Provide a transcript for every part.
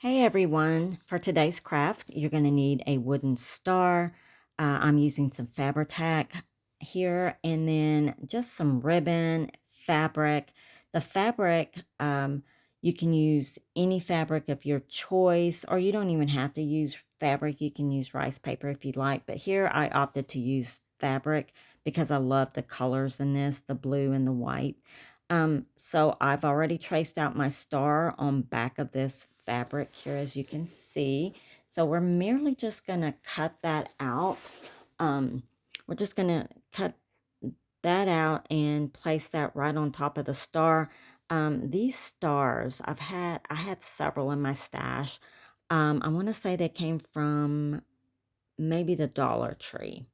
Hey everyone, for today's craft, you're going to need a wooden star. I'm using some Fabri-Tac here and then just some ribbon, fabric. The fabric, you can use any fabric of your choice, or you don't even have to use fabric. You can use rice paper if you'd like, but here I opted to use fabric because I love the colors in this, the blue and the white. So I've already traced out my star on back of this fabric here, as you can see. So we're merely just going to cut that out. We're just going to cut that out and place that right on top of the star. These stars, I had several in my stash. I want to say they came from maybe the Dollar Tree.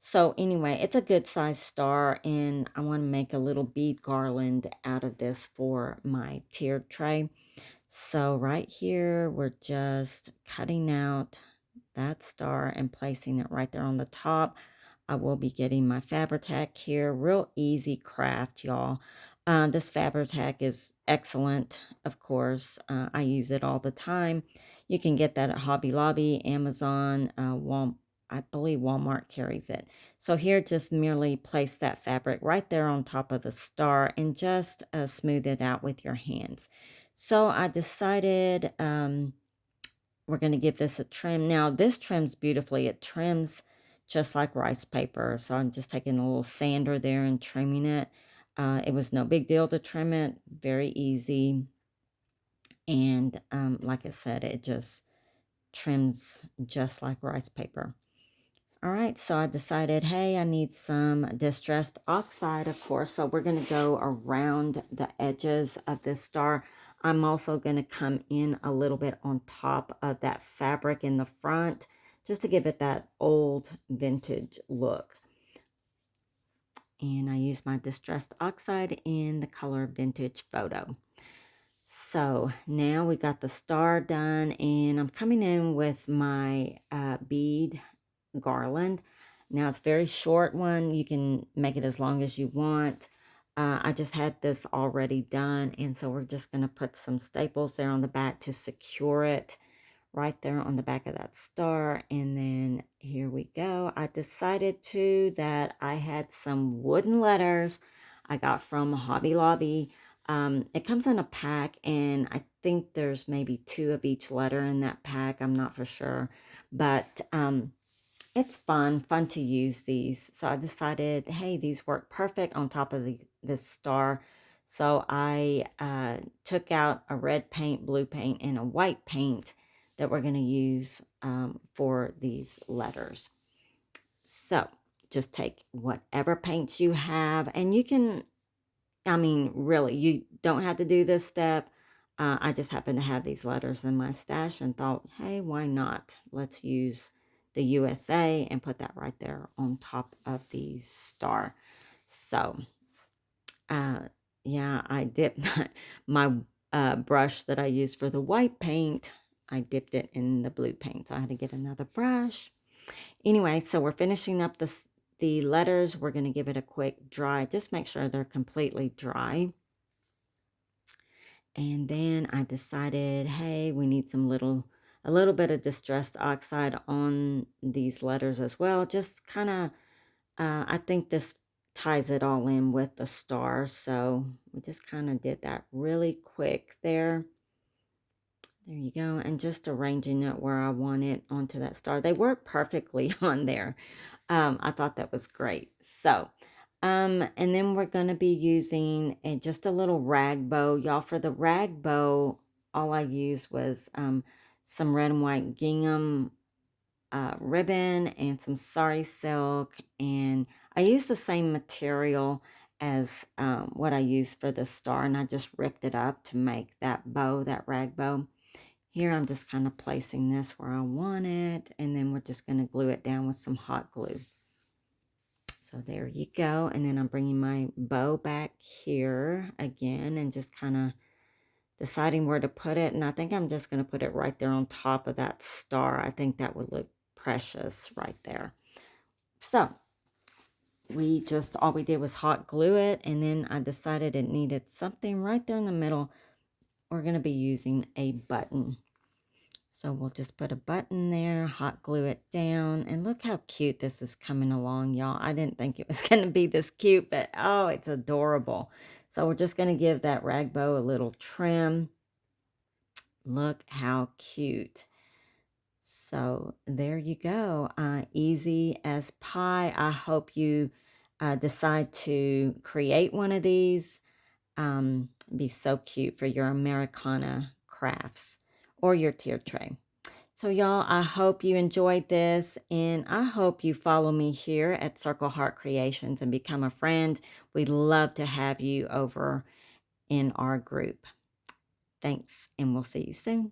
So anyway, it's a good size star, and I want to make a little bead garland out of this for my tiered tray. So right here, we're just cutting out that star and placing it right there on the top. I will be getting my Fabri-Tac here. Real easy craft, y'all. This Fabri-Tac is excellent, of course. I use it all the time. You can get that at Hobby Lobby, Amazon, I believe Walmart carries it. So here, just merely place that fabric right there on top of the star and just smooth it out with your hands. So I decided we're going to give this a trim. Now, this trims beautifully. It trims just like rice paper. So I'm just taking a little sander there and trimming it. It was no big deal to trim it. Very easy. And like I said, it just trims just like rice paper. All right, so I decided, hey, I need some distressed oxide, of course. So we're going to go around the edges of this star. I'm also going to come in a little bit on top of that fabric in the front, just to give it that old vintage look. And I use my distressed oxide in the color Vintage Photo. So now we got the star done, and I'm coming in with my bead garland. Now it's a very short one. You can make it as long as you want. I just had this already done, and so we're just going to put some staples there on the back to secure it right there on the back of that star. And then here we go. I decided too that I had some wooden letters I got from Hobby Lobby. It comes in a pack, and I think there's maybe 2 of each letter in that pack. I'm not for sure, but it's fun to use these. So I decided, hey, these work perfect on top of this star. So I took out a red paint, blue paint, and a white paint that we're going to use for these letters. So just take whatever paints you have, and you can, I mean, really, you don't have to do this step. I just happen to have these letters in my stash and thought, hey, why not? Let's use the USA and put that right there on top of the star. So, yeah, I dipped my brush that I used for the white paint. I dipped it in the blue paint, so I had to get another brush. Anyway, so we're finishing up the letters. We're going to give it a quick dry. Just make sure they're completely dry. And then I decided, hey, we need a little bit of distressed oxide on these letters as well. Just kind of, I think this ties it all in with the star. So we just kind of did that really quick there. There you go. And just arranging it where I want it onto that star. They work perfectly on there. I thought that was great. So, and then we're going to be using just a little rag bow. Y'all, for the rag bow, all I used was some red and white gingham ribbon and some sari silk. And I used the same material as what I used for the star. And I just ripped it up to make that bow, that rag bow. Here I'm just kind of placing this where I want it. And then we're just going to glue it down with some hot glue. So there you go. And then I'm bringing my bow back here again and just kind of deciding where to put it. And I think I'm just going to put it right there on top of that star. I think that would look precious right there. So all we did was hot glue it. And then I decided it needed something right there in the middle we're going to be using a button. So we'll just put a button there, hot glue it down, and look how cute this is coming along, y'all. I didn't think it was going to be this cute, but oh, it's adorable. So we're just going to give that rag bow a little trim. Look how cute. So there you go. Easy as pie. I hope you decide to create one of these. Be so cute for your Americana crafts or your tier tray. So y'all, I hope you enjoyed this, and I hope you follow me here at Circle Heart Creations and become a friend. We'd love to have you over in our group. Thanks, and we'll see you soon.